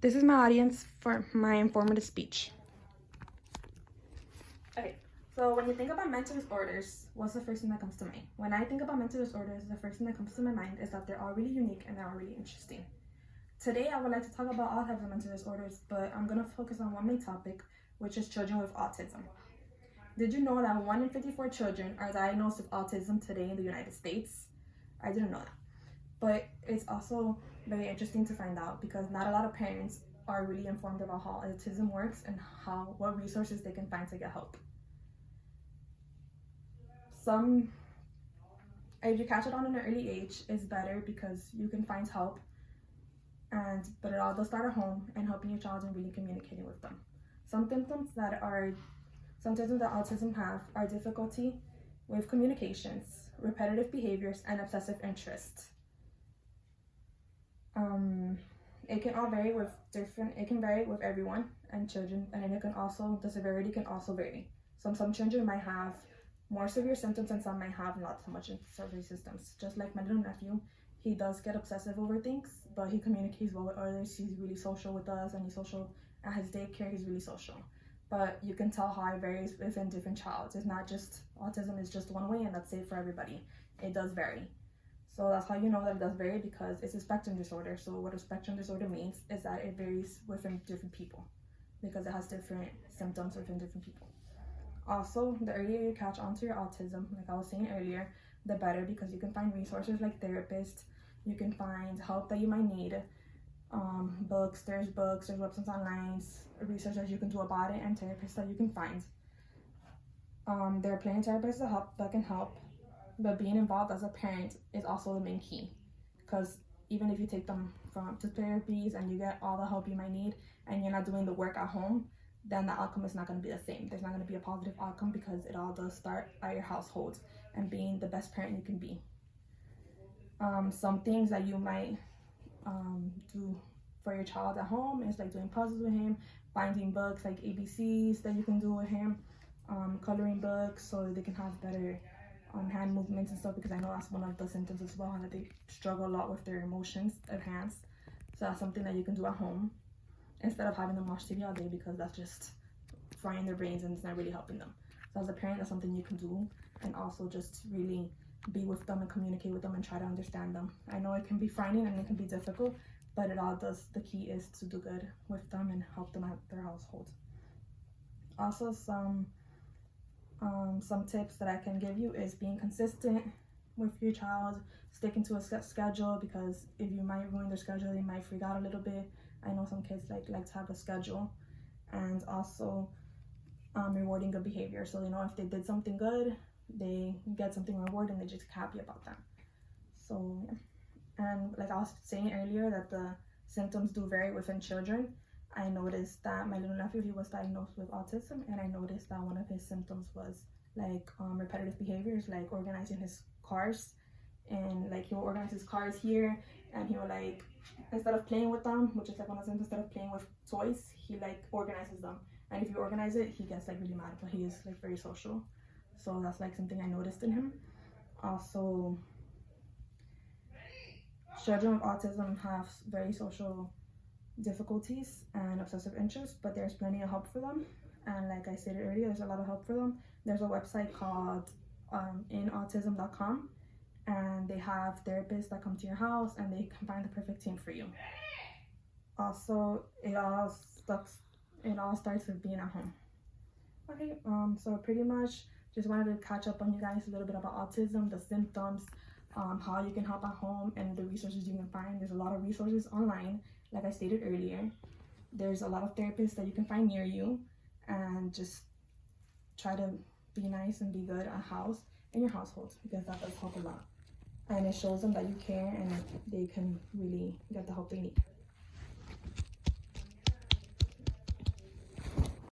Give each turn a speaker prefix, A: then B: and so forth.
A: This is my audience for my informative speech. Okay, so when you think about mental disorders, what's the first thing that comes to mind? When I think about mental disorders, the first thing that comes to my mind is that they're all really unique and they're all really interesting. Today, I would like to talk about all types of mental disorders, but I'm going to focus on one main topic, which is children with autism. Did you know that 1 in 54 children are diagnosed with autism today in the United States? I didn't know that. But it's also very interesting to find out because not a lot of parents are really informed about how autism works and what resources they can find to get help. If you catch it on an early age, it's better because you can find help, but it all does start at home and helping your child and really communicating with them. Some symptoms that autism have are difficulty with communications, repetitive behaviors, and obsessive interests. It can vary with everyone and children, and the severity can also vary. Some children might have more severe symptoms and some might have not so much severe symptoms. Just like my little nephew, he does get obsessive over things, but he communicates well with others. He's really social with us, and he's social at his daycare. He's really social. But you can tell how it varies within different childs. It's not just autism is just one way and that's it for everybody. It does vary. So that's how you know that it does vary, because it's a spectrum disorder. So what a spectrum disorder means is that it varies within different people because it has different symptoms within different people. Also, the earlier you catch on to your autism, like I was saying earlier, the better, because you can find resources like therapists, you can find help that you might need, there's websites online, research you can do about it, and therapists that you can find. There are plenty of therapists that can help, but being involved as a parent is also the main key, because even if you take them to therapies and you get all the help you might need and you're not doing the work at home, then the outcome is not going to be the same. There's not going to be a positive outcome, because it all does start at your household and being the best parent you can be. Some things that you might do for your child at home is like doing puzzles with him, finding books like ABCs that you can do with him, coloring books so they can have better hand movements and stuff, because I know that's one of the symptoms as well, and that they struggle a lot with their emotions of hands. So that's something that you can do at home instead of having them watch TV all day, because that's just frying their brains and it's not really helping them. So as a parent, that's something you can do, and also just really be with them and communicate with them and try to understand them. I know it can be frightening and it can be difficult, but the key is to do good with them and help them at their household. Also, some tips that I can give you is being consistent with your child, sticking to a set schedule, because if you might ruin their schedule, they might freak out a little bit. I know some kids like to have a schedule, and also rewarding good behavior. So if they did something good, they get something reward and they just happy about that. So yeah. And like I was saying earlier, that the symptoms do vary within children. I noticed that my little nephew, he was diagnosed with autism, and I noticed that one of his symptoms was like repetitive behaviors, like organizing his cars, and like he will organize his cars here, and he will, like, instead of playing with them, which is like one of the symptoms, instead of playing with toys, he like organizes them, and if you organize it, he gets like really mad, but he is like very social. So that's like something I noticed in him. Also, children with autism have very social difficulties and obsessive interests, but there's plenty of help for them. And like I stated earlier, there's a lot of help for them. There's a website called inautism.com, and they have therapists that come to your house and they can find the perfect team for you. Also, it all starts with being at home. Okay, so pretty much just wanted to catch up on you guys a little bit about autism, the symptoms, how you can help at home, and the resources you can find. There's a lot of resources online, like I stated earlier. There's a lot of therapists that you can find near you, and just try to be nice and be good in your household, because that does help a lot. And it shows them that you care and they can really get the help they need.